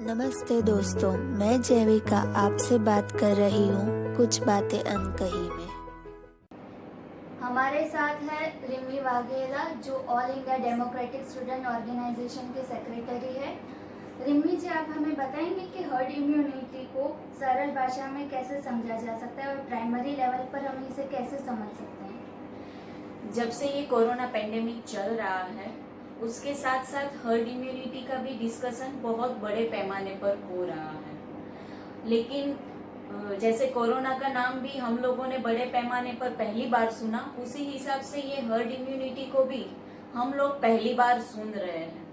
नमस्ते दोस्तों, मैं जैविका आपसे बात कर रही हूँ कुछ बातें अनकही में। हमारे साथ है रिमी वाघेला जो All India Democratic Student Organisation के सेक्रेटरी है। रिमी जी, आप हमें बताएंगे कि हर्ड इम्यूनिटी को सरल भाषा में कैसे समझा जा सकता है और प्राइमरी लेवल पर हम इसे कैसे समझ सकते हैं। जब से ये कोरोना पेंडेमिक चल रहा है उसके साथ साथ हर्ड इम्यूनिटी का भी डिस्कशन बहुत बड़े पैमाने पर हो रहा है, लेकिन जैसे कोरोना का नाम भी हम लोगों ने बड़े पैमाने पर पहली बार सुना, उसी हिसाब से ये हर्ड इम्यूनिटी को भी हम लोग पहली बार सुन रहे हैं।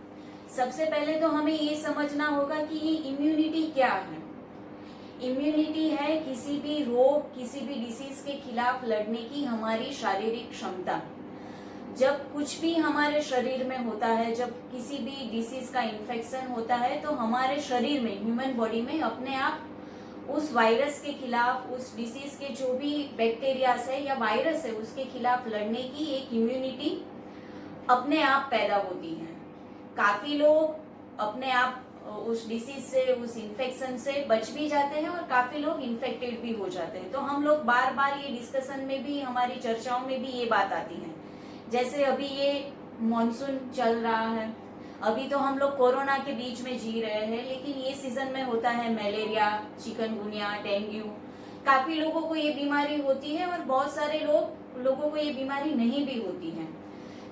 सबसे पहले तो हमें ये समझना होगा कि ये इम्यूनिटी क्या है। इम्यूनिटी है किसी भी रोग, किसी भी डिसीज के खिलाफ लड़ने की हमारी शारीरिक क्षमता। जब कुछ भी हमारे शरीर में होता है, जब किसी भी डिसीज का इन्फेक्शन होता है, तो हमारे शरीर में, ह्यूमन बॉडी में अपने आप उस वायरस के खिलाफ, उस डिसीज के जो भी बैक्टीरियास है या वायरस है उसके खिलाफ लड़ने की एक इम्यूनिटी अपने आप पैदा होती है। काफी लोग अपने आप उस डिसीज से, उस इन्फेक्शन से बच भी जाते हैं और काफी लोग इन्फेक्टेड भी हो जाते हैं। तो हम लोग बार बार ये डिस्कशन में भी, हमारी चर्चाओं में भी ये बात आती है। जैसे अभी ये मॉनसून चल रहा है, अभी तो हम लोग कोरोना के बीच में जी रहे हैं, लेकिन ये सीजन में होता है मलेरिया, चिकनगुनिया, डेंगू। काफी लोगों को ये बीमारी होती है और बहुत सारे लोगों को ये बीमारी नहीं भी होती है।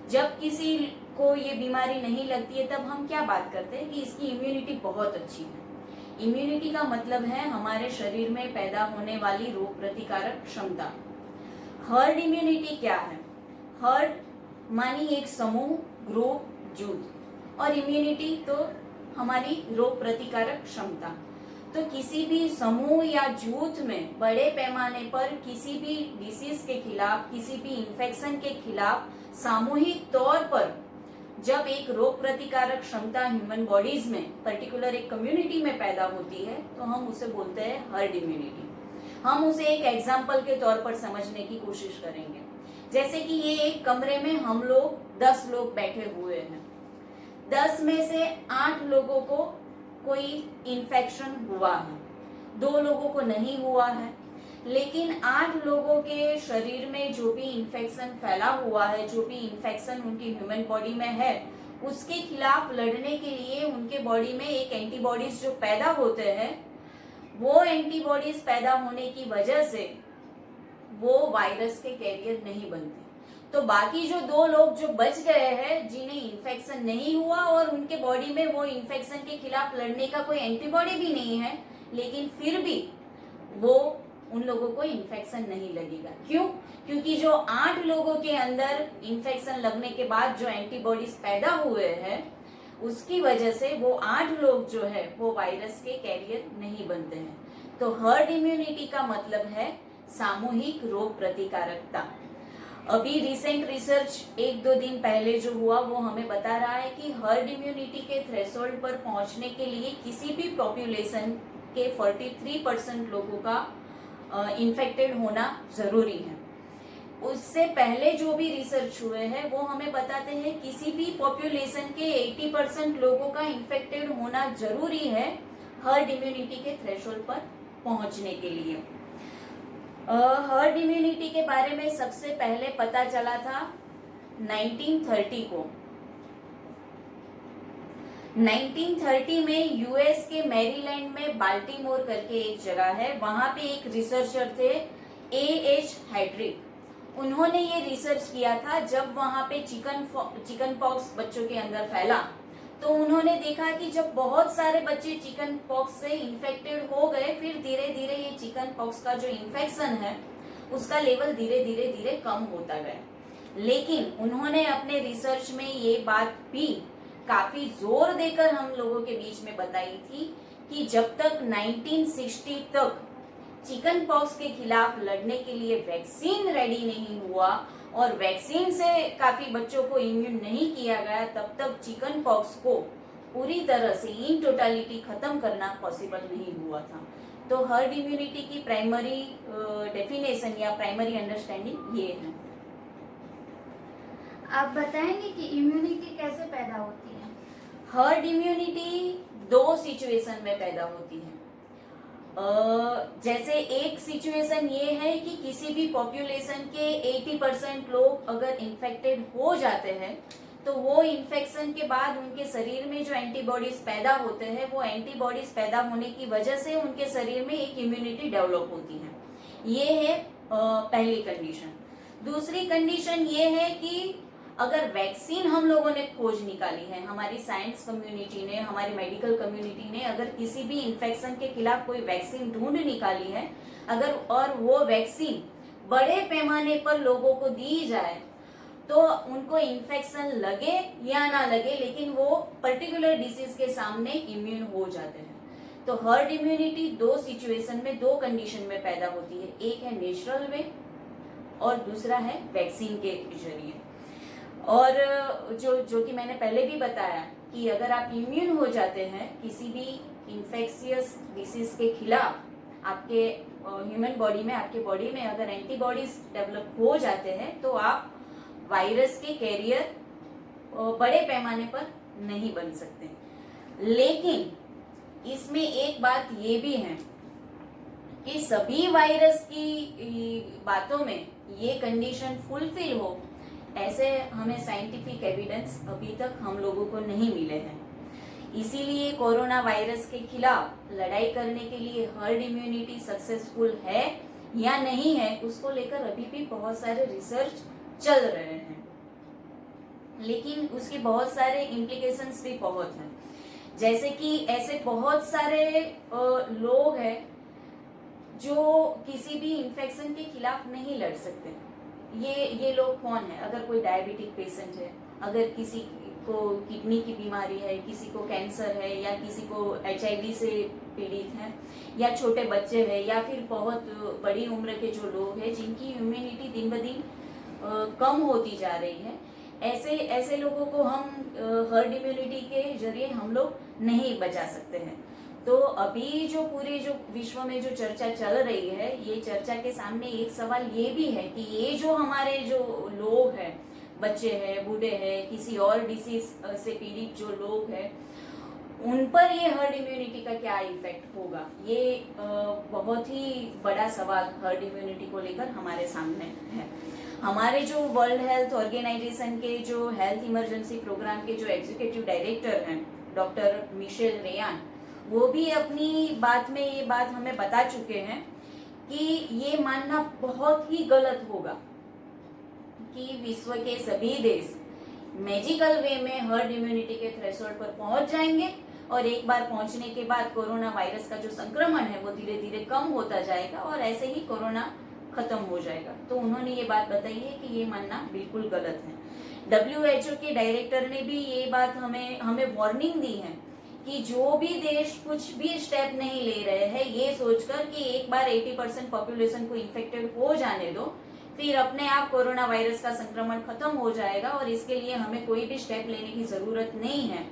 जब किसी को ये बीमारी नहीं लगती है तब हम क्या बात करते हैं कि इसकी इम्यूनिटी बहुत अच्छी है। इम्यूनिटी का मतलब है हमारे शरीर में पैदा होने वाली रोग प्रतिकारक क्षमता। हर्ड इम्यूनिटी क्या है? हर्ड मानी एक समूह, ग्रुप, जुट, और इम्यूनिटी तो हमारी रोग प्रतिकारक क्षमता। तो किसी भी समूह या जुट में बड़े पैमाने पर किसी भी डिसीज के खिलाफ, किसी भी इन्फेक्शन के खिलाफ सामूहिक तौर पर जब एक रोग प्रतिकारक क्षमता ह्यूमन बॉडीज में, पर्टिकुलर एक कम्युनिटी में पैदा होती है, तो हम उसे बोलते हैं हर्ड इम्यूनिटी। हम उसे एक एग्जाम्पल के तौर पर समझने की कोशिश करेंगे। जैसे कि ये एक कमरे में हम लोग 10 लोग बैठे हुए हैं। 10 में से 8 लोगों को कोई इन्फेक्शन हुआ है, 2 लोगों को नहीं हुआ है, लेकिन 8 लोगों के शरीर में जो भी इन्फेक्शन फैला हुआ है, जो भी इन्फेक्शन उनकी ह्यूमन बॉडी में है, उसके खिलाफ लड़ने के लिए उनके बॉडी में एक एंटीबॉडीज जो पैदा होते हैं, वो एंटीबॉडीज पैदा होने की वजह से वो वायरस के कैरियर नहीं बनते। तो बाकी जो 2 लोग जो बच गए हैं, जिन्हें इन्फेक्शन नहीं हुआ और उनके बॉडी में वो इन्फेक्शन के खिलाफ लड़ने का कोई एंटीबॉडी भी नहीं है, लेकिन फिर भी वो उन लोगों को इन्फेक्शन नहीं लगेगा। क्यों? क्योंकि जो 8 लोगों के अंदर इन्फेक्शन लगने के बाद जो एंटीबॉडीज पैदा हुए हैं, उसकी वजह से वो 8 लोग जो है वो वायरस के कैरियर नहीं बनते हैं। तो हर्ड इम्यूनिटी का मतलब है सामूहिक रोग प्रतिकारकता। अभी रिसेंट रिसर्च 1-2 दिन पहले जो हुआ वो हमें बता रहा है कि हर्ड इम्यूनिटी के थ्रेशोल्ड पर पहुंचने के लिए किसी भी पॉपुलेशन के 43% लोगों का इन्फेक्टेड होना जरूरी है। उससे पहले जो भी रिसर्च हुए हैं वो हमें बताते हैं किसी भी पॉपुलेशन के 80% लोगों का इन्फेक्टेड होना जरूरी है हर्ड इम्यूनिटी के थ्रेशोल्ड पर पहुंचने के लिए। हर्ड इम्यूनिटी के बारे में सबसे पहले पता चला था 1930 को। 1930 में यूएस के मैरीलैंड में बाल्टीमोर करके एक जगह है, वहां पे एक रिसर्चर थे A.H. हेड्रिक। उन्होंने ये रिसर्च किया था जब वहां पे चिकन पॉक्स बच्चों के अंदर फैला, तो उन्होंने देखा कि जब बहुत सारे बच्चे चिकन पॉक्स से इन्फेक्टेड हो गए, फिर धीरे धीरे ये चिकन पॉक्स का जो इन्फेक्शन है उसका लेवल धीरे धीरे कम होता गया। लेकिन उन्होंने अपने रिसर्च में ये बात भी काफी जोर देकर हम लोगों के बीच में बताई थी कि जब तक 1960 तक चिकन पॉक्स के खिलाफ लड़ने के लिए वैक्सीन रेडी नहीं हुआ और वैक्सीन से काफी बच्चों को इम्यून नहीं किया गया, तब तक चिकन पॉक्स को पूरी तरह से इन टोटालिटी खत्म करना पॉसिबल नहीं हुआ था। तो हर्ड इम्यूनिटी की प्राइमरी डेफिनेशन या प्राइमरी अंडरस्टैंडिंग ये है। आप बताएंगे कि इम्यूनिटी कैसे पैदा होती है? हर्ड इम्यूनिटी दो सिचुएशन में पैदा होती है। जैसे एक सिचुएशन ये है कि किसी भी पॉपुलेशन के 80% लोग अगर इन्फेक्टेड हो जाते हैं तो वो इन्फेक्शन के बाद उनके शरीर में जो एंटीबॉडीज पैदा होते हैं, वो एंटीबॉडीज पैदा होने की वजह से उनके शरीर में एक इम्यूनिटी डेवलप होती है। ये है पहली कंडीशन। दूसरी कंडीशन ये है कि अगर वैक्सीन हम लोगों ने खोज निकाली है, हमारी साइंस कम्युनिटी ने, हमारी मेडिकल कम्युनिटी ने अगर किसी भी इन्फेक्शन के खिलाफ कोई वैक्सीन ढूंढ निकाली है, अगर और वो वैक्सीन बड़े पैमाने पर लोगों को दी जाए तो उनको इन्फेक्शन लगे या ना लगे, लेकिन वो पर्टिकुलर डिसीज के सामने इम्यून हो जाते हैं। तो हर्ड इम्यूनिटी दो सिचुएशन में, दो कंडीशन में पैदा होती है। एक है नेचुरल वे और दूसरा है वैक्सीन के जरिए। और जो कि मैंने पहले भी बताया कि अगर आप इम्यून हो जाते हैं किसी भी इन्फेक्शियस डिसीज के खिलाफ, आपके ह्यूमन बॉडी में, आपके बॉडी में अगर एंटीबॉडीज डेवलप हो जाते हैं तो आप वायरस के कैरियर बड़े पैमाने पर नहीं बन सकते। लेकिन इसमें एक बात ये भी है कि सभी वायरस की बातों में ये कंडीशन फुलफिल हो, ऐसे हमें साइंटिफिक एविडेंस अभी तक हम लोगों को नहीं मिले हैं। इसीलिए कोरोना वायरस के खिलाफ लड़ाई करने के लिए हर्ड इम्यूनिटी सक्सेसफुल है या नहीं है, उसको लेकर अभी भी बहुत सारे रिसर्च चल रहे हैं, लेकिन उसके बहुत सारे इम्प्लीकेशंस भी बहुत हैं। जैसे कि ऐसे बहुत सारे लोग हैं जो किसी भी इन्फेक्शन के खिलाफ नहीं लड़ सकते। ये लोग कौन है? अगर कोई डायबिटिक पेशेंट है, अगर किसी को किडनी की बीमारी है, किसी को कैंसर है, या किसी को HIV से पीड़ित है, या छोटे बच्चे हैं, या फिर बहुत बड़ी उम्र के जो लोग हैं जिनकी इम्यूनिटी दिन ब दिन कम होती जा रही है, ऐसे लोगों को हम हर्ड इम्यूनिटी के जरिए हम लोग नहीं बचा सकते हैं। तो अभी जो पूरे जो विश्व में जो चर्चा चल रही है, ये चर्चा के सामने एक सवाल ये भी है कि ये जो हमारे जो लोग हैं, बच्चे हैं, बूढ़े हैं, किसी और डिसीज से पीड़ित जो लोग हैं, उन पर ये हर्ड इम्यूनिटी का क्या इफेक्ट होगा, ये बहुत ही बड़ा सवाल हर्ड इम्यूनिटी को लेकर हमारे सामने है। हमारे जो वर्ल्ड हेल्थ ऑर्गेनाइजेशन के जो हेल्थ इमरजेंसी प्रोग्राम के जो एग्जीक्यूटिव डायरेक्टर हैं, डॉक्टर मिशेल रेयान, वो भी अपनी बात में ये बात हमें बता चुके हैं कि ये मानना बहुत ही गलत होगा कि विश्व के सभी देश मैजिकल वे में हर्ड इम्यूनिटी के थ्रेशोल्ड पर पहुंच जाएंगे और एक बार पहुंचने के बाद कोरोना वायरस का जो संक्रमण है वो धीरे धीरे कम होता जाएगा और ऐसे ही कोरोना खत्म हो जाएगा। तो उन्होंने ये बात बताई है कि ये मानना बिल्कुल गलत है। WHO के डायरेक्टर ने भी ये बात हमें वार्निंग दी है कि जो भी देश कुछ भी स्टेप नहीं ले रहे हैं ये सोचकर कि एक बार 80% पॉपुलेशन को इन्फेक्टेड हो जाने दो, फिर अपने आप कोरोना वायरस का संक्रमण खत्म हो जाएगा और इसके लिए हमें कोई भी स्टेप लेने की जरूरत नहीं है,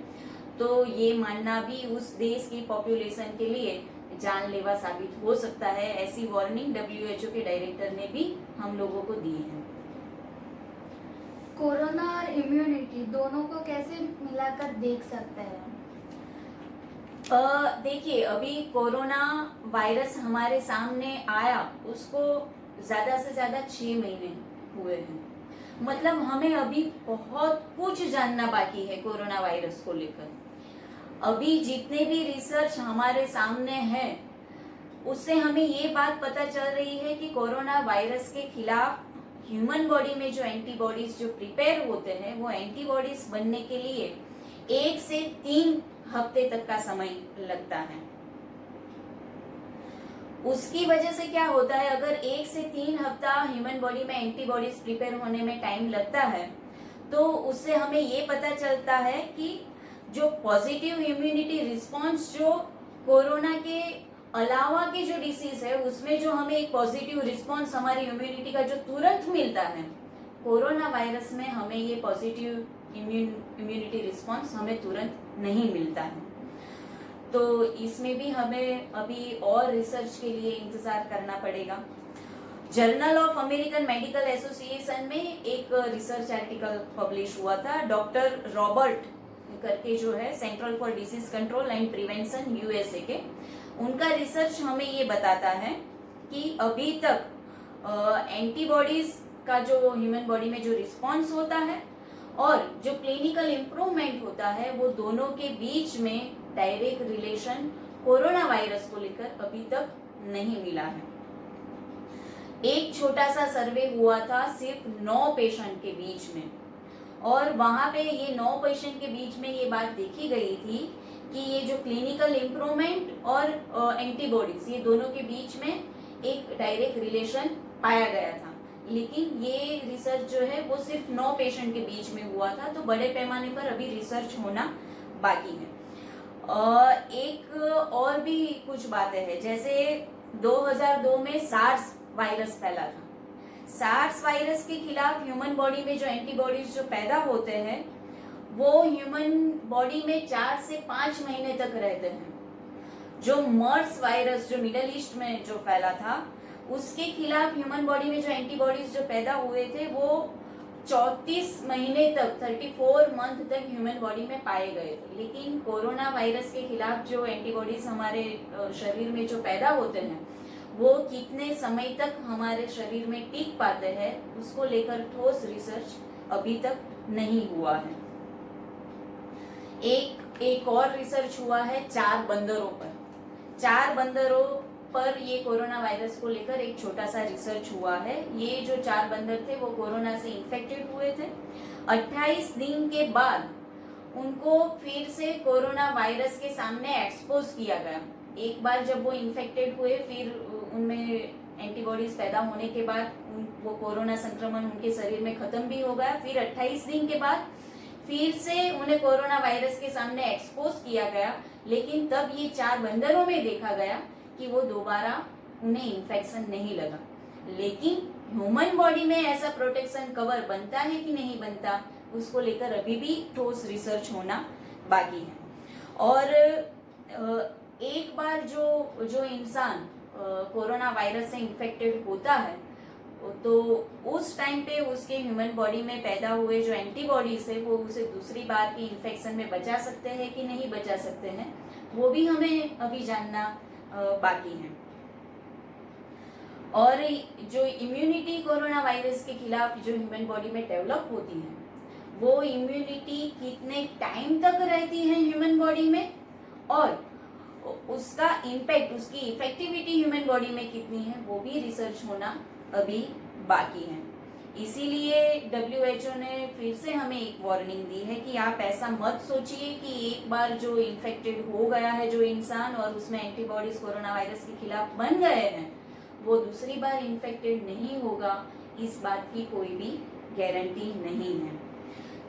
तो ये मानना भी उस देश की पॉपुलेशन के लिए जानलेवा साबित हो सकता है। ऐसी वार्निंग WHO के डायरेक्टर ने भी हम लोगों को दी है। कोरोना और इम्यूनिटी दोनों को कैसे मिलाकर देख सकते हैं? देखिए, अभी कोरोना वायरस हमारे सामने आया उसको ज्यादा से ज्यादा 6 महीने हुए हैं, मतलब हमें अभी बहुत कुछ जानना बाकी है कोरोना वायरस को लेकर। अभी जितने भी रिसर्च हमारे सामने है उससे हमें ये बात पता चल रही है कि कोरोना वायरस के खिलाफ ह्यूमन बॉडी में जो एंटीबॉडीज जो प्रिपेयर होते हैं वो एंटीबॉडीज बनने के लिए 1 से 3 हफ्ते तक का समय लगता है। उसकी वजह से क्या होता है, अगर 1 से 3 हफ्ता ह्यूमन बॉडी में एंटीबॉडीज प्रिपेयर होने में टाइम लगता है तो उससे हमें ये पता चलता है कि जो पॉजिटिव इम्यूनिटी रिस्पॉन्स जो कोरोना के अलावा के जो डिसीज है उसमें जो हमें एक पॉजिटिव रिस्पॉन्स हमारी इम्यूनिटी का जो तुरंत मिलता है, कोरोना वायरस में हमें ये पॉजिटिव इम्यूनिटी रिस्पॉन्स हमें तुरंत नहीं मिलता है। तो इसमें भी हमें अभी और रिसर्च के लिए इंतजार करना पड़ेगा। Journal of American medical association में एक रिसर्च आर्टिकल पब्लिश हुआ था। डॉक्टर रॉबर्ट करके जो है central for disease control and prevention USA के, उनका रिसर्च हमें ये बताता है कि अभी तक एंटीबॉडीज का जो ह्यूमन बॉडी में जो रिस्पॉन्स होता है और जो क्लिनिकल इम्प्रूवमेंट होता है वो दोनों के बीच में डायरेक्ट रिलेशन कोरोना वायरस को लेकर अभी तक नहीं मिला है। एक छोटा सा सर्वे हुआ था सिर्फ 9 पेशेंट के बीच में, और वहां पे ये 9 पेशेंट के बीच में ये बात देखी गई थी कि ये जो क्लिनिकल इम्प्रूवमेंट और एंटीबॉडीज ये दोनों के बीच में एक डायरेक्ट रिलेशन पाया गया था। लेकिन ये रिसर्च जो है वो सिर्फ 9 पेशेंट के बीच में हुआ था, तो बड़े पैमाने पर अभी रिसर्च होना बाकी है। एक और भी कुछ बातें हैं, जैसे 2002 में सार्स वायरस फैला था। सार्स वायरस के खिलाफ ह्यूमन बॉडी में जो एंटीबॉडीज जो पैदा होते हैं वो ह्यूमन बॉडी में 4 से 5 महीने तक रहते हैं। जो मर्स वायरस जो मिडल ईस्ट में जो फैला था उसके खिलाफ ह्यूमन बॉडी में जो एंटीबॉडीज जो पैदा हुए थे वो 34 महीने तक 34 मंथ तक ह्यूमन बॉडी में पाए गए थे। लेकिन कोरोना वायरस के खिलाफ जो एंटीबॉडीज हमारे शरीर में जो पैदा होते हैं वो कितने समय तक हमारे शरीर में टिक पाते हैं उसको लेकर ठोस रिसर्च अभी तक नहीं हुआ है। एक और रिसर्च हुआ है 4 बंदरों पर। 4 बंदरों पर ये कोरोना वायरस को लेकर एक छोटा सा रिसर्च हुआ है। ये जो 4 बंदर थे वो कोरोना से इन्फेक्टेड हुए थे। 28 दिन के बाद उनको फिर से कोरोना वायरस के सामने एक्सपोज किया गया। एक बार जब वो इन्फेक्टेड हुए फिर उनमें एंटीबॉडीज पैदा होने के बाद वो कोरोना संक्रमण उनके शरीर में खत्म भी हो गया। फिर 28 दिन के बाद फिर से उन्हें कोरोना वायरस के सामने एक्सपोज किया गया, लेकिन तब ये 4 बंदरों में देखा गया कि वो दोबारा उन्हें इन्फेक्शन नहीं लगा। लेकिन ह्यूमन बॉडी में ऐसा प्रोटेक्शन कवर बनता है कि नहीं बनता उसको लेकर अभी भी ठोस रिसर्च होना बाकी है। और एक बार जो इंसान कोरोना वायरस से इन्फेक्टेड होता है तो उस टाइम पे उसके ह्यूमन बॉडी में पैदा हुए जो एंटीबॉडीज है वो उसे दूसरी बार की इन्फेक्शन में बचा सकते हैं कि नहीं बचा सकते हैं, वो भी हमें अभी जानना बाकी है। और जो इम्यूनिटी कोरोना वायरस के खिलाफ जो ह्यूमन बॉडी में डेवलप होती है वो इम्यूनिटी कितने टाइम तक रहती है ह्यूमन बॉडी में और उसका इम्पैक्ट उसकी इफेक्टिविटी ह्यूमन बॉडी में कितनी है वो भी रिसर्च होना अभी बाकी है। इसीलिए WHO ने फिर से हमें एक वार्निंग दी है कि आप ऐसा मत सोचिए कि एक बार जो इन्फेक्टेड हो गया है जो इंसान और उसमें एंटीबॉडीज कोरोना वायरस के खिलाफ बन गए हैं वो दूसरी बार इन्फेक्टेड नहीं होगा, इस बात की कोई भी गारंटी नहीं है।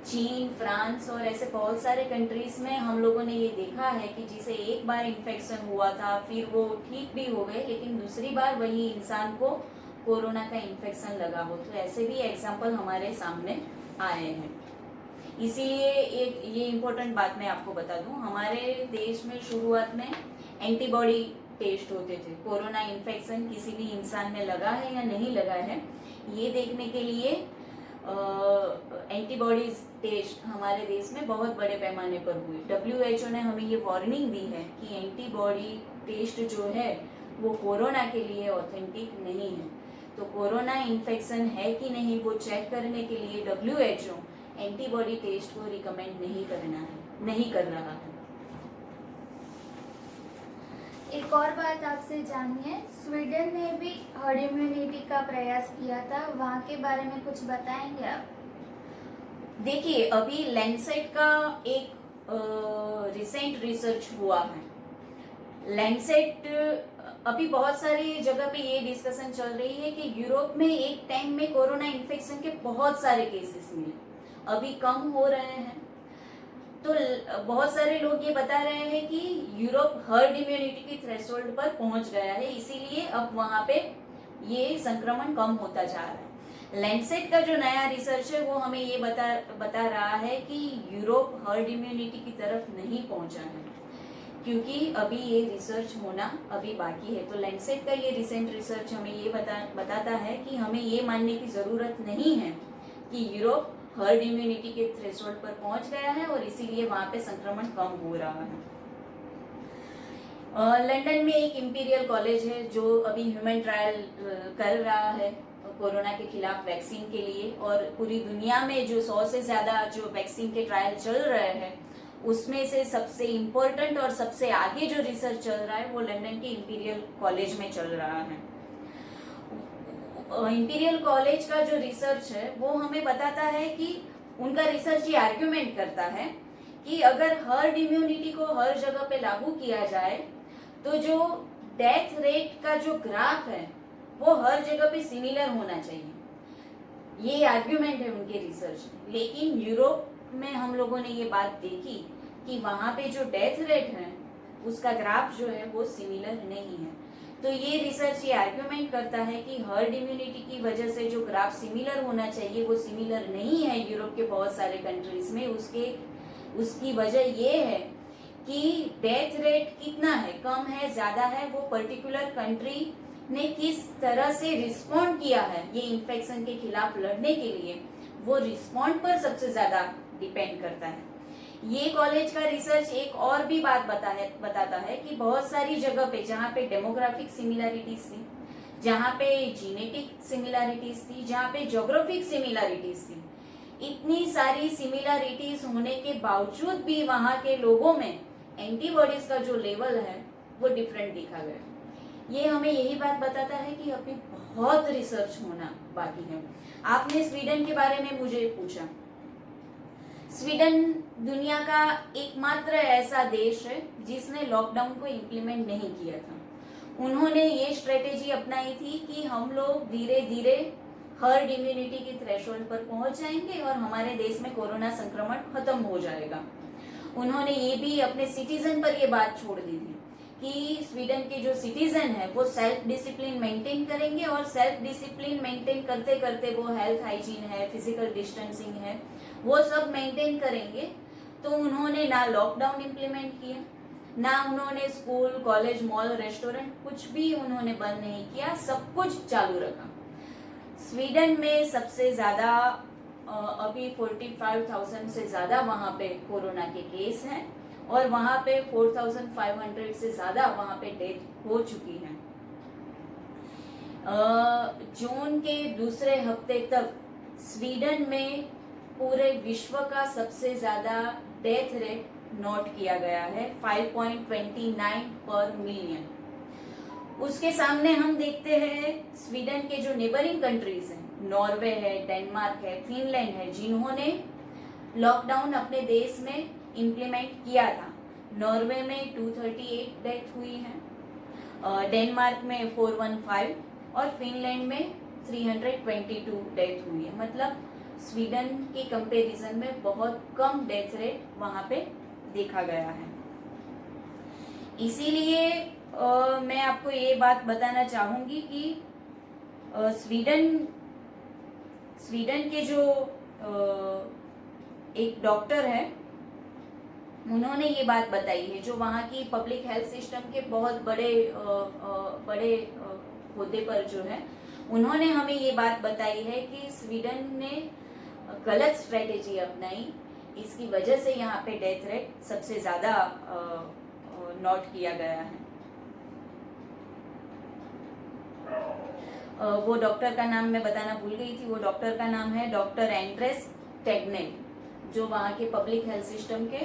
चीन, फ्रांस और ऐसे बहुत सारे कंट्रीज में हम लोगों ने ये देखा है कि जिसे एक बार इन्फेक्शन हुआ था फिर वो ठीक भी हो गए, लेकिन दूसरी बार वही इंसान को कोरोना का इन्फेक्शन लगा हो। तो ऐसे भी एग्जाम्पल हमारे सामने आए हैं। इसीलिए एक ये इम्पोर्टेंट बात मैं आपको बता दूं, हमारे देश में शुरुआत में एंटीबॉडी टेस्ट होते थे। कोरोना इन्फेक्शन किसी भी इंसान में लगा है या नहीं लगा है ये देखने के लिए एंटीबॉडीज टेस्ट हमारे देश में बहुत बड़े पैमाने पर हुए। WHO ने हमें ये वार्निंग दी है कि एंटीबॉडी टेस्ट जो है वो कोरोना के लिए ऑथेंटिक नहीं है। तो कोरोना इन्फेक्शन है कि नहीं वो चेक करने के लिए WHO एंटीबॉडी टेस्ट को रिकमेंड नहीं कर रहा है। एक और बात आपसे जानिए, स्वीडन ने भी हर्ड इम्यूनिटी का प्रयास किया था, वहाँ के बारे में कुछ बताएंगे आप? देखिए, अभी लैंसेट का एक रिसेंट रिसर्च हुआ है। लैंसेट अभी बहुत सारी जगह पे ये डिस्कशन चल रही है कि यूरोप में एक टाइम में कोरोना इन्फेक्शन के बहुत सारे केसेस मिले, अभी कम हो रहे हैं। तो बहुत सारे लोग ये बता रहे हैं कि यूरोप हर्ड इम्यूनिटी की थ्रेशोल्ड पर पहुंच गया है, इसीलिए अब वहां पे ये संक्रमण कम होता जा रहा है। लैंसेट का जो नया रिसर्च है वो हमें ये बता रहा है कि यूरोप हर्ड इम्यूनिटी की तरफ नहीं पहुंचा है, क्योंकि अभी ये रिसर्च होना अभी बाकी है। तो लैंसेट का ये रिसेंट रिसर्च हमें ये बताता है कि हमें ये मानने की जरूरत नहीं है कि यूरोप हर्ड इम्यूनिटी के थ्रेशोल्ड पर पहुंच गया है और इसीलिए वहां पे संक्रमण कम हो रहा है। लंदन में एक इंपीरियल कॉलेज है जो अभी ह्यूमन ट्रायल कर रहा है कोरोना के खिलाफ वैक्सीन के लिए, और पूरी दुनिया में जो 100 से ज्यादा जो वैक्सीन के ट्रायल चल रहे हैं उसमें से सबसे इम्पोर्टेंट और सबसे आगे जो रिसर्च चल रहा है वो लंदन के इंपीरियल कॉलेज में चल रहा है। इंपीरियल कॉलेज का जो रिसर्च है वो हमें बताता है कि उनका रिसर्च ये आर्ग्यूमेंट करता है कि अगर हर्ड इम्यूनिटी को हर जगह पे लागू किया जाए तो जो डेथ रेट का जो ग्राफ है वो हर जगह पे सिमिलर होना चाहिए। ये आर्ग्यूमेंट है उनके रिसर्च में। लेकिन यूरोप में हम लोगों ने ये बात देखी कि वहां पे जो डेथ रेट है उसका ग्राफ जो है वो सिमिलर नहीं है। तो ये रिसर्च ये आर्ग्यूमेंट करता है कि हर्ड इम्यूनिटी की वजह से जो ग्राफ सिमिलर होना चाहिए वो सिमिलर नहीं है यूरोप के बहुत सारे कंट्रीज में। उसकी वजह ये है कि डेथ रेट कितना है, कम है, ज्यादा है, वो पर्टिकुलर कंट्री ने किस तरह से रिस्पॉन्ड किया है ये इन्फेक्शन के खिलाफ लड़ने के लिए, वो रिस्पॉन्ड पर सबसे ज्यादा डिपेंड करता है। ये कॉलेज का रिसर्च एक और भी बात बताता है कि बहुत सारी जगह पे जहाँ पे डेमोग्राफिक सिमिलैरिटीज थी, जहाँ पे जीनेटिक सिमिलैरिटीज थी, जहाँ पे ज्योग्राफिक सिमिलैरिटीज थी, इतनी सारी सिमिलैरिटीज होने के बावजूद भी वहाँ के लोगों में एंटीबॉडीज का जो लेवल है वो डिफरेंट दिखा गया। ये हमें यही बात बताता है कि अभी बहुत रिसर्च होना बाकी है। आपने स्वीडन के बारे में मुझे पूछा। स्वीडन दुनिया का एकमात्र ऐसा देश है जिसने लॉकडाउन को इम्प्लीमेंट नहीं किया था। उन्होंने ये स्ट्रेटेजी अपनाई थी कि हम लोग धीरे धीरे हर्ड इम्यूनिटी की थ्रेशोल्ड पर पहुंच जाएंगे और हमारे देश में कोरोना संक्रमण खत्म हो जाएगा। उन्होंने ये भी अपने सिटीजन पर ये बात छोड़ दी थी कि स्वीडन के जो सिटीजन है वो सेल्फ डिसिप्लिन मेंटेन करेंगे और सेल्फ डिसिप्लिन मेंटेन करते करते वो हेल्थ हाइजीन है, फिजिकल डिस्टेंसिंग है, वो सब मेंटेन करेंगे। तो उन्होंने ना लॉकडाउन इम्प्लीमेंट किया, ना उन्होंने स्कूल, कॉलेज, मॉल, रेस्टोरेंट कुछ भी उन्होंने बंद नहीं किया, सब कुछ चालू रखा। स्वीडन में सबसे ज्यादा अभी 45,000 से ज्यादा वहां पे कोरोना के केस हैं और वहां पे 4,500 से ज्यादा वहां पे डेथ हो चुकी है। जून के दूसरे हफ्ते तक स्वीडन में पूरे विश्व का सबसे ज्यादा डेथ रेट नोट किया गया है, 5.29 पर मिलियन। उसके सामने हम देखते हैं स्वीडन के जो नेबरिंग कंट्रीज हैं, नॉर्वे है, डेनमार्क है, फिनलैंड है, जिन्होंने लॉकडाउन अपने देश में इम्प्लीमेंट किया था। नॉर्वे में 238 डेथ हुई है, डेनमार्क में 415 और फिनलैंड में 322 डेथ हुई है। मतलब स्वीडन के कंपैरिजन में बहुत कम डेथ रेट वहां पे देखा गया है। इसीलिए मैं आपको ये बात बताना चाहूंगी कि स्वीडन के जो एक डॉक्टर है उन्होंने ये बात बताई है, जो वहाँ की पब्लिक हेल्थ सिस्टम के बहुत बड़े होद्दे पर जो है, उन्होंने हमें ये बात बताई है कि स्वीडन ने गलत स्ट्रेटेजी अपनाई, इसकी वजह से यहाँ पे डेथ रेट सबसे ज्यादा नोट किया गया है। वो डॉक्टर का नाम मैं बताना भूल गई थी। वो डॉक्टर का नाम है डॉक्टर एंड्रेस टेग्नेल, जो वहाँ के पब्लिक हेल्थ सिस्टम के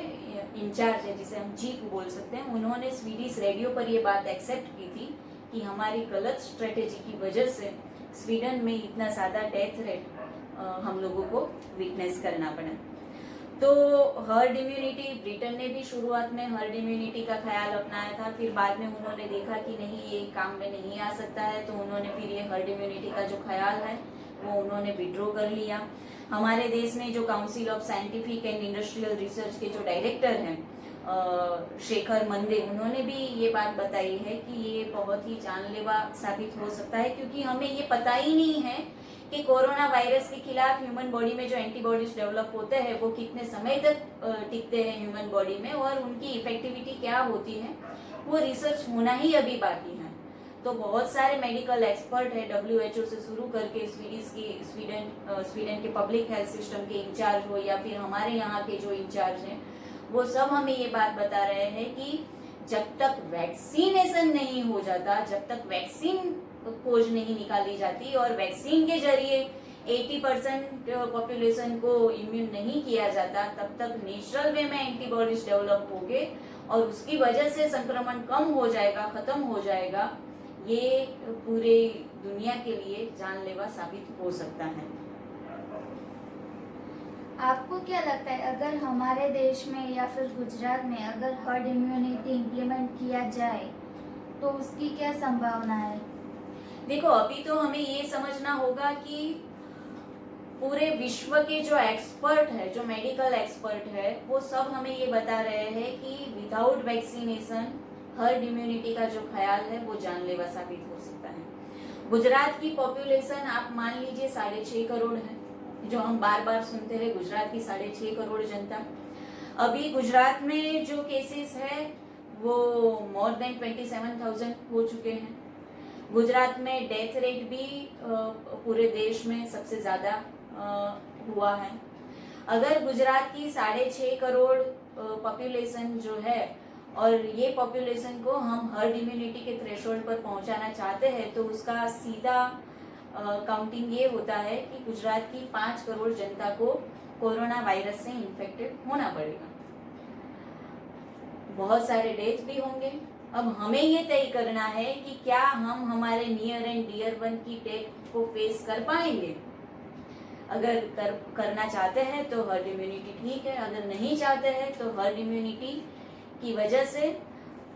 इंचार्ज है, जिसे हम चीफ बोल सकते हैं। उन्होंने स्वीडिश रेडियो पर ये बात एक्सेप्ट की थी कि हमारी गलत स्ट्रेटेजी की वजह से स्वीडन में इतना ज़्यादा डेथ रेट हम लोगों को विटनेस करना पड़ा। तो हर्ड इम्यूनिटी, ब्रिटेन ने भी शुरुआत में हर्ड इम्यूनिटी का ख्याल अपनाया था, फिर बाद में उन्होंने देखा कि नहीं ये काम में नहीं आ सकता है, तो उन्होंने फिर ये हर्ड इम्यूनिटी का जो ख्याल है वो उन्होंने विड्रॉ कर लिया। हमारे देश में जो council of scientific and industrial research के जो डायरेक्टर हैं शेखर मंदे, उन्होंने भी ये बात बताई है कि ये बहुत ही जानलेवा साबित हो सकता है, क्योंकि हमें ये पता ही नहीं है कि कोरोना वायरस के खिलाफ ह्यूमन बॉडी में जो एंटीबॉडीज डेवलप होते हैं वो कितने समय तक टिकते हैं ह्यूमन बॉडी में और उनकी इफेक्टिविटी क्या होती है, वो रिसर्च होना ही अभी बाकी है। तो बहुत सारे मेडिकल एक्सपर्ट है, WHO से शुरू करके स्वीडन के पब्लिक हेल्थ सिस्टम के इंचार्ज हो या फिर हमारे यहाँ के जो इंचार्ज हैं, वो सब हमें ये बात बता रहे हैं कि जब तक वैक्सीनेशन नहीं हो जाता, जब तक वैक्सीन खोज नहीं निकाली जाती और वैक्सीन के जरिए 80% पॉपुलेशन को इम्यून नहीं किया जाता, तब तक नेचुरल वे में एंटीबॉडीज डेवलप होंगे और उसकी वजह से संक्रमण कम हो जाएगा, खत्म हो जाएगा। ये पूरे दुनिया के लिए जानलेवा साबित हो सकता है। आपको क्या लगता है, अगर हमारे देश में या फिर गुजरात में अगर हर्ड इम्यूनिटी इम्प्लीमेंट किया जाए तो उसकी क्या संभावना है? देखो, अभी तो हमें ये समझना होगा कि पूरे विश्व के जो एक्सपर्ट है, जो मेडिकल एक्सपर्ट है, वो सब हमें ये बता रहे हैं कि विदाउट वैक्सीनेशन हर्ड इम्यूनिटी का जो ख्याल है वो जानलेवा साबित हो सकता है। गुजरात की पॉपुलेशन आप मान लीजिए 6.5 करोड़ है, जो हम बार बार सुनते हैं, गुजरात की 6.5 करोड़ जनता। अभी गुजरात में जो केसेस है वो मोर देन 27,000 हो चुके हैं। गुजरात में डेथ रेट भी पूरे देश में सबसे ज्यादा हुआ है। अगर गुजरात की 6.5 करोड़ पॉपुलेशन जो है और ये पॉपुलेशन को हम हर्ड इम्यूनिटी के थ्रेशोल्ड पर पहुंचाना चाहते हैं, तो उसका सीधा काउंटिंग ये होता है कि गुजरात की 5 करोड़ जनता को कोरोना वायरस से इन्फेक्टेड होना पड़ेगा। बहुत सारे डेथ भी होंगे। अब हमें ये तय करना है कि क्या हम हमारे नियर एंड डियर वन की डेथ को फेस कर पाएंगे। अगर करना चाहते हैं तो हर्ड इम्यूनिटी ठीक है, अगर नहीं चाहते हैं तो हर्ड इम्यूनिटी की वजह से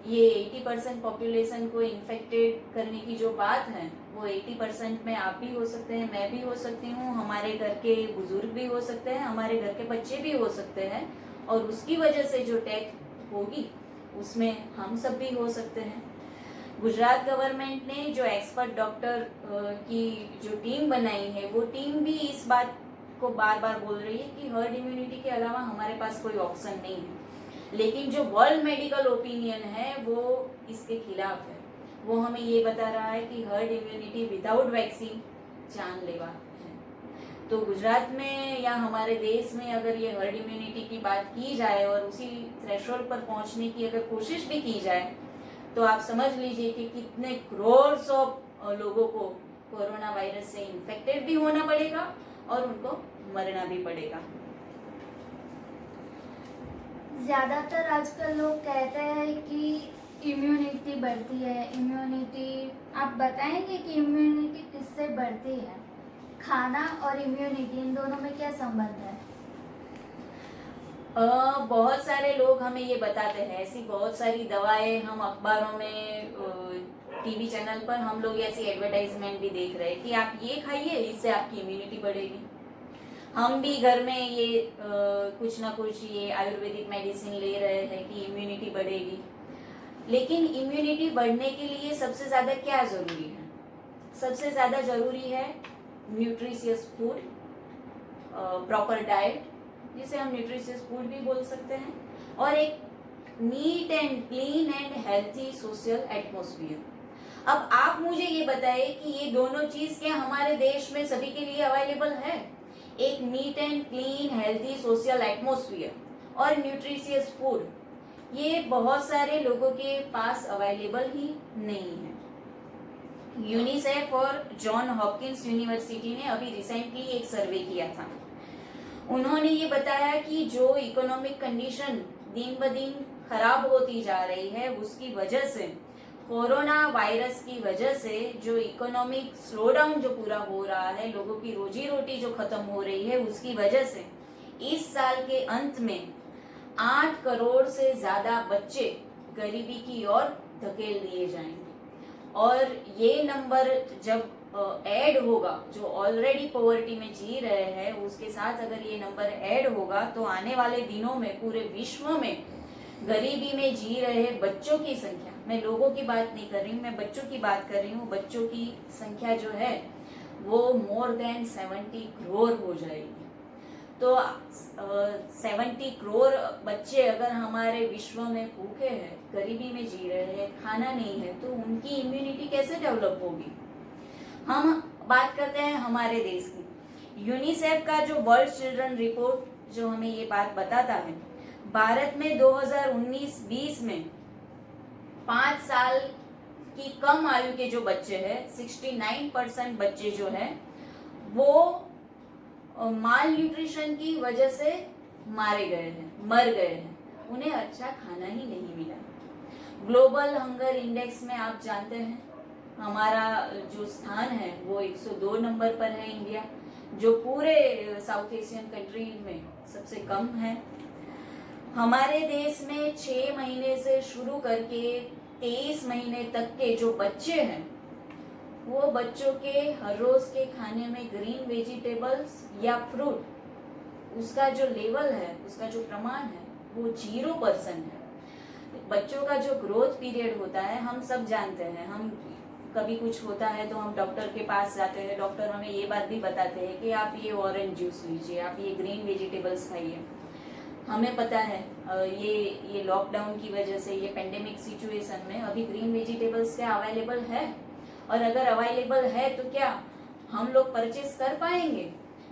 ये 80% पॉपुलेशन को इन्फेक्टेड करने की जो बात है, वो 80% में आप भी हो सकते हैं, मैं भी हो सकती हूँ, हमारे घर के बुजुर्ग भी हो सकते हैं, हमारे घर के बच्चे भी हो सकते हैं, और उसकी वजह से जो डेथ होगी उसमें हम सब भी हो सकते हैं। गुजरात गवर्नमेंट ने जो एक्सपर्ट डॉक्टर की जो टीम बनाई है, वो टीम भी इस बात को बार बार बोल रही है कि हर्ड इम्यूनिटी के अलावा हमारे पास कोई ऑप्शन नहीं है। लेकिन जो वर्ल्ड मेडिकल ओपिनियन है वो इसके खिलाफ है। वो हमें ये बता रहा है कि हर्ड इम्यूनिटी विदाउट वैक्सीन जानलेवा है। तो गुजरात में या हमारे देश में अगर ये हर्ड इम्यूनिटी की बात की जाए और उसी थ्रेशोल्ड पर पहुंचने की अगर कोशिश भी की जाए, तो आप समझ लीजिए कि कितने करोड़ लोगों को कोरोना वायरस से इन्फेक्टेड भी होना पड़ेगा और उनको मरना भी पड़ेगा। ज़्यादातर आजकल लोग कहते हैं कि इम्यूनिटी बढ़ती है, इम्यूनिटी। आप बताएंगे कि इम्यूनिटी किससे बढ़ती है? खाना और इम्यूनिटी, इन दोनों में क्या संबंध है? बहुत सारे लोग हमें ये बताते हैं, ऐसी बहुत सारी दवाएं हम अखबारों में, टीवी चैनल पर हम लोग ऐसी एडवर्टाइजमेंट भी देख रहे हैं कि आप ये खाइए, इससे आपकी इम्यूनिटी बढ़ेगी। हम भी घर में ये कुछ ना कुछ ये आयुर्वेदिक मेडिसिन ले रहे हैं कि इम्यूनिटी बढ़ेगी। लेकिन इम्यूनिटी बढ़ने के लिए सबसे ज़्यादा क्या ज़रूरी है? सबसे ज़्यादा ज़रूरी है न्यूट्रिशियस फूड, प्रॉपर डाइट, जिसे हम न्यूट्रिशियस फूड भी बोल सकते हैं, और एक neat and clean and healthy social atmosphere. अब आप मुझे ये बताइए कि ये दोनों चीज़ क्या हमारे देश में सभी के लिए अवेलेबल है? एक neat and clean healthy social atmosphere और न्यूट्रिशियस फूड, ये बहुत सारे लोगों के पास अवेलेबल ही नहीं है। यूनिसेफ और जॉन हॉपकिंस यूनिवर्सिटी ने अभी रिसेंटली एक सर्वे किया था। उन्होंने ये बताया कि जो इकोनॉमिक कंडीशन दिन ब दिन खराब होती जा रही है, उसकी वजह से, कोरोना वायरस की वजह से जो इकोनॉमिक स्लोडाउन जो पूरा हो रहा है, लोगों की रोजी रोटी जो खत्म हो रही है, उसकी वजह से इस साल के अंत में 8 करोड़ से ज्यादा बच्चे गरीबी की ओर धकेल दिए जाएंगे। और ये नंबर जब ऐड होगा, जो ऑलरेडी पॉवर्टी में जी रहे हैं उसके साथ अगर ये नंबर ऐड होगा, तो आने वाले दिनों में पूरे विश्व में गरीबी में जी रहे बच्चों की संख्या, मैं लोगों की बात नहीं कर रही हूँ, मैं बच्चों की बात कर रही हूँ, बच्चों की संख्या जो है वो मोर देन 70 करोड़ हो जाएगी। तो 70 करोड़ बच्चे अगर हमारे विश्व में भूखे हैं गरीबी में जी रहे हैं, खाना नहीं है, तो उनकी इम्यूनिटी कैसे डेवलप होगी। हम बात करते हैं हमारे देश की। यूनिसेफ का जो वर्ल्ड चिल्ड्रन रिपोर्ट जो हमें ये बात बताता है, भारत में 2019-20 में 5 साल की कम आयु के जो बच्चे हैं, 69% बच्चे जो हैं वो माल न्यूट्रिशन की वजह से मर गए हैं, उन्हें अच्छा खाना ही नहीं मिला। ग्लोबल हंगर इंडेक्स में आप जानते हैं हमारा जो स्थान है वो 102 नंबर पर है इंडिया, जो पूरे साउथ एशियन कंट्री में सबसे कम है। हमारे देश में 6 महीने से शुरू करके 23 महीने तक के जो बच्चे हैं, वो बच्चों के हर रोज के खाने में ग्रीन वेजिटेबल्स या फ्रूट, उसका जो लेवल है, उसका जो प्रमाण है वो 0% है। बच्चों का जो ग्रोथ पीरियड होता है, हम सब जानते हैं, हम कभी कुछ होता है तो हम डॉक्टर के पास जाते हैं, डॉक्टर हमें ये बात भी बताते हैं कि आप ये ऑरेंज जूस लीजिए, आप ये ग्रीन वेजिटेबल्स खाइए। हमें पता है ये लॉकडाउन की वजह से, ये पेंडेमिक सिचुएशन में अभी ग्रीन वेजिटेबल्स क्या अवेलेबल है, और अगर अवेलेबल है तो क्या हम लोग परचेस कर पाएंगे।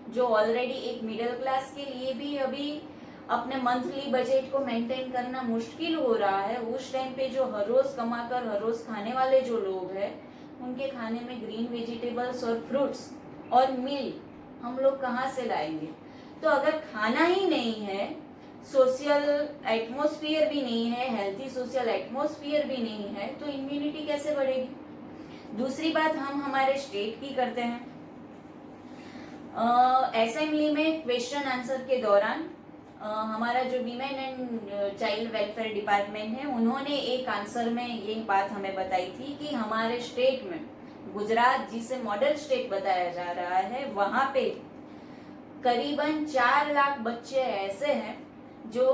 जो ऑलरेडी एक मिडिल क्लास के लिए भी अभी अपने मंथली बजट को मेंटेन करना मुश्किल हो रहा है, उस टाइम पे जो हर रोज कमाकर हर रोज खाने वाले जो लोग हैं, उनके खाने में ग्रीन वेजिटेबल्स और फ्रूट्स और मिल्क हम लोग कहाँ से लाएंगे। तो अगर खाना ही नहीं है, सोशल एटमॉस्फेयर भी नहीं है, हेल्थी सोशल एटमॉस्फेयर भी नहीं है, तो इम्यूनिटी कैसे बढ़ेगी। दूसरी बात हम हमारे स्टेट की करते हैं। असेंबली में क्वेश्चन आंसर के दौरान हमारा जो women and child welfare department है, उन्होंने एक आंसर में ये बात हमें बताई थी कि हमारे स्टेट में, गुजरात जिसे मॉडल स्टेट बताया जा रहा है, वहां पे करीबन 4 लाख बच्चे ऐसे हैं जो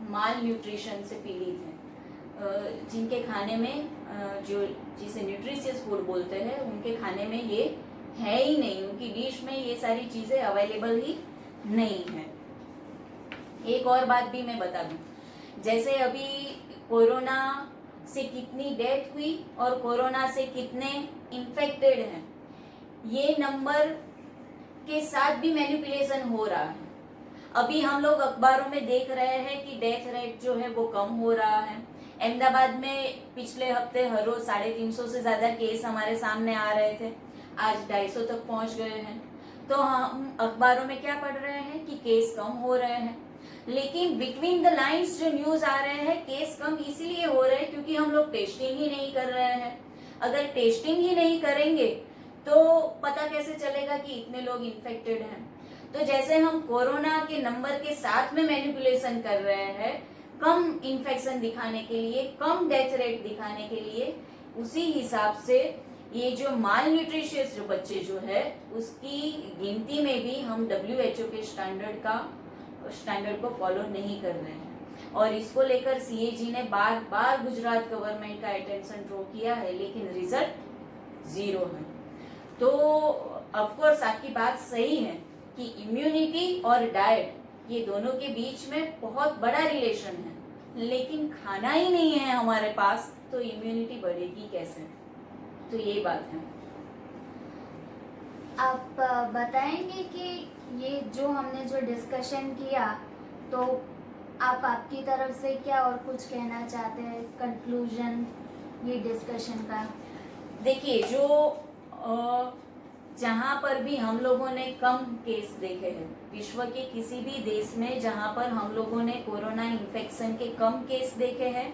माल न्यूट्रिशन से पीड़ित हैं, जिनके खाने में जो जिसे न्यूट्रिशियस फूड बोलते हैं, उनके खाने में ये है ही नहीं, उनकी डिश में ये सारी चीजें अवेलेबल ही नहीं है। एक और बात भी मैं बता दूं, जैसे अभी कोरोना से कितनी डेथ हुई और कोरोना से कितने इन्फेक्टेड हैं, ये नंबर के साथ भी मैनिपुलेशन हो रहा है। अभी हम लोग अखबारों में देख रहे हैं कि डेथ रेट जो है वो कम हो रहा है। अहमदाबाद में पिछले हफ्ते हर रोज 350 से ज्यादा केस हमारे सामने आ रहे थे, आज 250 तक पहुंच गए हैं। तो हम अखबारों में क्या पढ़ रहे हैं कि केस कम हो रहे हैं, लेकिन बिटवीन द लाइंस जो न्यूज आ रहे हैं, केस कम इसीलिए हो रहे हैं क्योंकि हम लोग टेस्टिंग ही नहीं कर रहे हैं। अगर टेस्टिंग ही नहीं करेंगे तो पता कैसे चलेगा कि इतने लोग इन्फेक्टेड हैं। तो जैसे हम कोरोना के नंबर के साथ में मैनिपुलेशन कर रहे हैं कम इन्फेक्शन दिखाने के लिए, कम डेथ रेट दिखाने के लिए, उसी हिसाब से ये जो माल न्यूट्रिशियस जो बच्चे जो है, उसकी गिनती में भी हम WHO के स्टैंडर्ड को फॉलो नहीं कर रहे हैं। और इसको लेकर CAG ने बार बार गुजरात गवर्नमेंट का अटेंशन ड्रॉ किया है, लेकिन रिजल्ट 0 है। तो ऑफकोर्स आपकी बात सही है कि इम्यूनिटी और डाइट ये दोनों के बीच में बहुत बड़ा रिलेशन है, लेकिन खाना ही नहीं है हमारे पास तो इम्यूनिटी बढ़ेगी कैसे। तो ये बात है। आप बताएंगे कि ये जो हमने जो डिस्कशन किया, तो आप आपकी तरफ से क्या और कुछ कहना चाहते हैं, कंक्लूजन ये डिस्कशन का। देखिए, जो जहाँ पर भी हम लोगों ने कम केस देखे हैं, विश्व के किसी भी देश में जहाँ पर हम लोगों ने कोरोना इन्फेक्शन के कम केस देखे हैं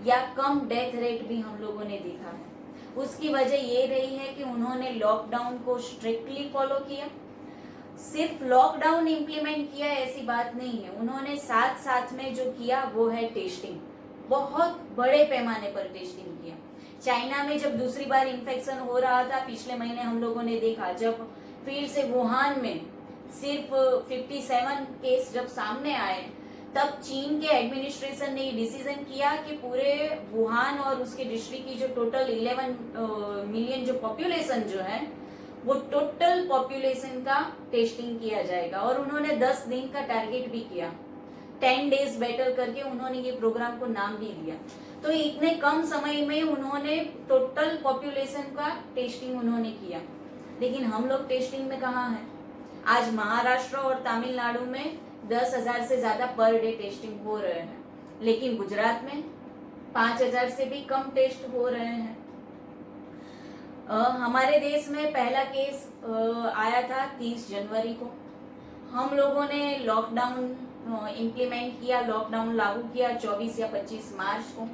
या कम डेथ रेट भी हम लोगों ने देखा है, उसकी वजह ये रही है कि उन्होंने लॉकडाउन को स्ट्रिक्टली फॉलो किया। सिर्फ लॉकडाउन इम्प्लीमेंट किया ऐसी बात नहीं है, उन्होंने साथ साथ में जो किया वो है टेस्टिंग, बहुत बड़े पैमाने पर टेस्टिंग किया। चाइना में जब दूसरी बार इन्फेक्शन हो रहा था पिछले महीने, हम लोगों ने देखा जब फिर से वुहान में सिर्फ 57 केस जब सामने आए, तब चीन के एडमिनिस्ट्रेशन ने डिसीजन किया कि पूरे वुहान और उसके डिस्ट्रिक्ट की जो टोटल 11 मिलियन जो पॉपुलेशन जो है, वो टोटल पॉपुलेशन का टेस्टिंग किया जाएगा। और उन्होंने 10 दिन का टारगेट भी किया। 10 डेज बेटर करके उन्होंने ये प्रोग्राम को नाम भी दिया। तो इतने कम समय में उन्होंने टोटल पॉपुलेशन का टेस्टिंग उन्होंने किया। लेकिन हम लोग टेस्टिंग में कहाँ हैं? आज महाराष्ट्र और तमिलनाडु में 10,000 से ज्यादा पर डे टेस्टिंग हो रहे हैं, लेकिन गुजरात में 5,000 से भी कम टेस्ट हो रहे हैं। हमारे देश में पहला केस आया था 30 जनवरी को। हम लोगों ने लॉकडाउन इम्प्लीमेंट किया, लॉकडाउन लागू किया 24 या 25 मार्च को।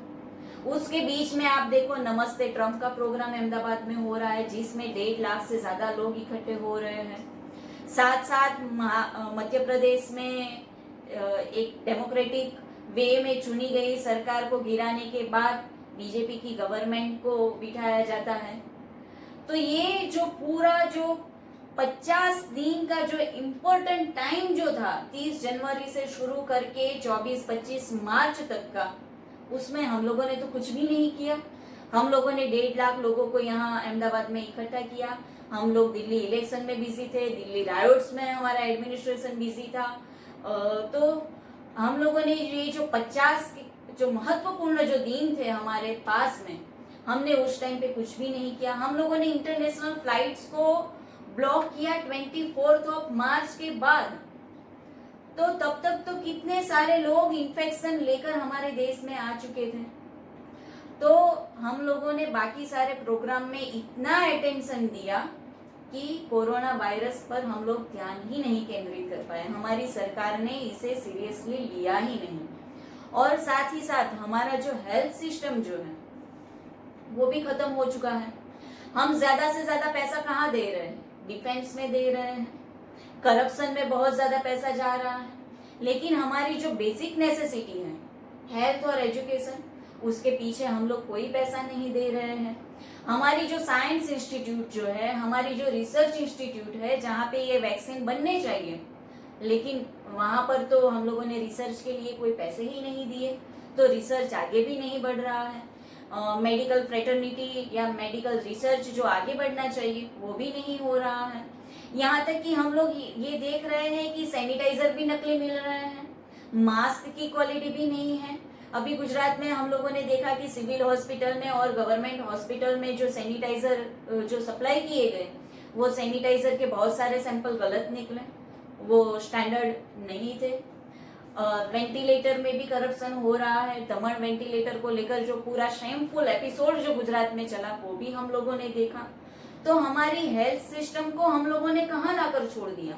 उसके बीच में आप देखो नमस्ते ट्रम्प का प्रोग्राम अहमदाबाद में हो रहा है, जिसमें 1.5 लाख से ज्यादा लोग इकट्ठे हो रहे हैं। साथ साथ मध्य प्रदेश में एक डेमोक्रेटिक वे में चुनी गई सरकार को गिराने के बाद बीजेपी की गवर्नमेंट को बिठाया जाता है। तो ये जो पूरा जो 50 दिन का जो इम्पोर्टेंट टाइम जो था 30 जनवरी से शुरू करके 24-25 मार्च तक का, उसमें हम लोगों ने तो कुछ भी नहीं किया। हम लोगों ने 1.5 लाख लोगों को यहाँ अहमदाबाद में इकट्ठा किया। हम लोग दिल्ली इलेक्शन में बिजी थे, दिल्ली रायोट्स में हमारा एडमिनिस्ट्रेशन बिजी था। तो हम लोगों ने ये जो 50 जो महत्वपूर्ण जो दिन थे हमारे पास में, हमने उस टाइम पे कुछ भी नहीं किया। हम लोगों ने इंटरनेशनल फ्लाइट्स को ब्लॉक किया 24 मार्च के बाद। तो तब तक तो कितने सारे लोग इन्फेक्शन लेकर हमारे देश में आ चुके थे। तो हम लोगों ने बाकी सारे प्रोग्राम में इतना अटेंशन दिया कि कोरोना वायरस पर हम लोग ध्यान ही नहीं केंद्रित कर पाए। हमारी सरकार ने इसे सीरियसली लिया ही नहीं। और साथ ही साथ हमारा जो हेल्थ सिस्टम जो है वो भी खत्म हो चुका है। हम ज्यादा से ज्यादा पैसा कहाँ दे रहे हैं? डिफेंस में दे रहे हैं, करप्शन में बहुत ज्यादा पैसा जा रहा है। लेकिन हमारी जो बेसिक नेसेसिटी है, हेल्थ और एजुकेशन, उसके पीछे हम लोग कोई पैसा नहीं दे रहे हैं। हमारी जो साइंस इंस्टीट्यूट जो है, हमारी जो रिसर्च इंस्टीट्यूट है, जहाँ पे ये वैक्सीन बनने चाहिए, लेकिन वहां पर तो हम लोगों ने रिसर्च के लिए कोई पैसे ही नहीं दिए। तो रिसर्च आगे भी नहीं बढ़ रहा है। मेडिकल फ्रेटर्निटी या मेडिकल रिसर्च जो आगे बढ़ना चाहिए वो भी नहीं हो रहा है। यहाँ तक कि हम लोग ये देख रहे हैं कि सैनिटाइजर भी नकली मिल रहे हैं, मास्क की क्वालिटी भी नहीं है। अभी गुजरात में हम लोगों ने देखा कि सिविल हॉस्पिटल में और गवर्नमेंट हॉस्पिटल में जो सैनिटाइजर जो सप्लाई किए गए, वो सैनिटाइजर के बहुत सारे सैंपल गलत निकले, वो स्टैंडर्ड नहीं थे। वेंटिलेटर में भी करप्शन हो रहा है। दमन वेंटिलेटर को लेकर जो पूरा शेमफुल एपिसोड जो गुजरात में चला, वो भी हम लोगों ने देखा। तो हमारी हेल्थ सिस्टम को हम लोगों ने कहाँ लाकर छोड़ दिया?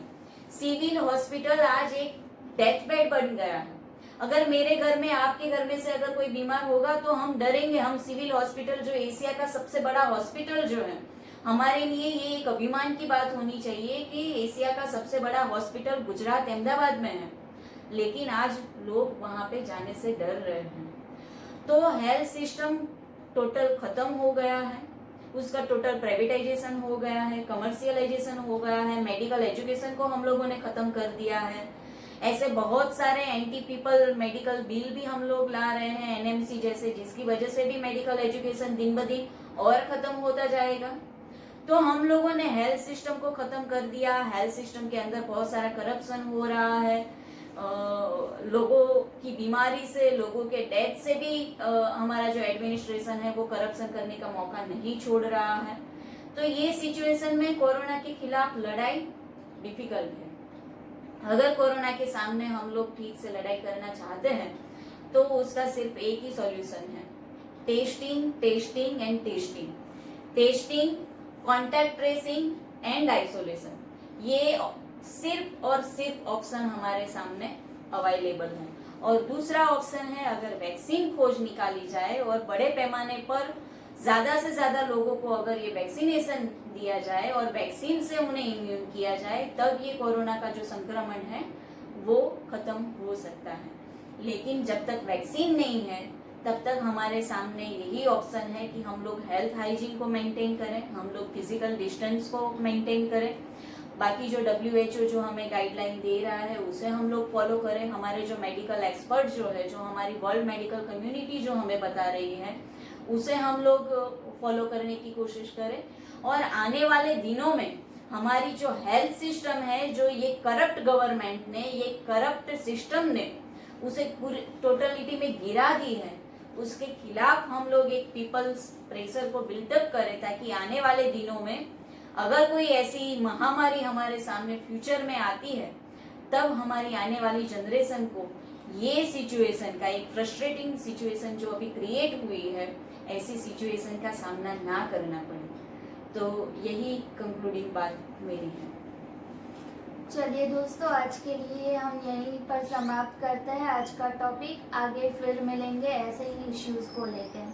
सिविल हॉस्पिटल आज एक डेथ बेड बन गया है। अगर मेरे घर में, आपके घर में से अगर कोई बीमार होगा तो हम डरेंगे। हम सिविल हॉस्पिटल जो एशिया का सबसे बड़ा हॉस्पिटल जो है, हमारे लिए ये एक अभिमान की बात होनी चाहिए कि एशिया का सबसे बड़ा हॉस्पिटल गुजरात अहमदाबाद में है। लेकिन आज लोग वहां पे जाने से डर रहे हैं। तो हेल्थ सिस्टम टोटल खत्म हो गया है, उसका टोटल प्राइवेटाइजेशन हो गया है, कमर्शियलाइजेशन हो गया है। मेडिकल एजुकेशन को हम लोगों ने खत्म कर दिया है। ऐसे बहुत सारे एंटी पीपल मेडिकल बिल भी हम लोग ला रहे हैं, एनएमसी जैसे, जिसकी वजह से भी मेडिकल एजुकेशन दिन ब दिन और खत्म होता जाएगा। तो हम लोगों ने हेल्थ सिस्टम को खत्म कर दिया। हेल्थ सिस्टम के अंदर बहुत सारा करप्शन हो रहा है। लोगों की बीमारी से, लोगों के डेथ से भी हमारा जो एडमिनिस्ट्रेशन है वो करप्शन करने का मौका नहीं छोड़ रहा है। तो ये सिचुएशन में कोरोना के खिलाफ लड़ाई डिफिकल्ट है। अगर कोरोना के सामने हम लोग ठीक से लड़ाई करना चाहते हैं तो उसका सिर्फ एक ही सॉल्यूशन है, testing, testing and testing. Testing, contact tracing and isolation, ये सिर्फ और सिर्फ ऑप्शन हमारे सामने अवेलेबल है। और दूसरा ऑप्शन है, अगर वैक्सीन खोज निकाली जाए और बड़े पैमाने पर ज्यादा से ज्यादा लोगों को अगर ये वैक्सीनेशन दिया जाए और वैक्सीन से उन्हें इम्यून किया जाए, तब ये कोरोना का जो संक्रमण है वो खत्म हो सकता है। लेकिन जब तक वैक्सीन नहीं है तब तक हमारे सामने यही ऑप्शन है कि हम लोग हेल्थ हाइजीन को मेंटेन करें, हम लोग फिजिकल डिस्टेंस को मेंटेन करें, बाकी जो WHO जो हमें गाइडलाइन दे रहा है उसे हम लोग फॉलो करें, हमारे जो मेडिकल एक्सपर्ट जो है, जो हमारी वर्ल्ड मेडिकल कम्युनिटी जो हमें बता रही है, उसे हम लोग फॉलो करने की कोशिश करें। और आने वाले दिनों में हमारी जो हेल्थ सिस्टम है, जो ये करप्ट गवर्नमेंट ने, ये करप्ट सिस्टम ने उसे पूरी टोटलिटी में गिरा दी है, उसके खिलाफ हम लोग एक पीपल्स प्रेशर को बिल्डअप करें, ताकि आने वाले दिनों में अगर कोई ऐसी महामारी हमारे सामने फ्यूचर में आती है, तब हमारी आने वाली जनरेशन को ये सिचुएशन का, एक फ्रस्ट्रेटिंग सिचुएशन जो अभी क्रिएट हुई है, ऐसी सिचुएशन का सामना ना करना पड़े। तो यही कंक्लूडिंग बात मेरी है। चलिए दोस्तों, आज के लिए हम यहीं पर समाप्त करते हैं आज का टॉपिक। आगे फिर मिलेंगे ऐसे ही इश्यूज को लेकर।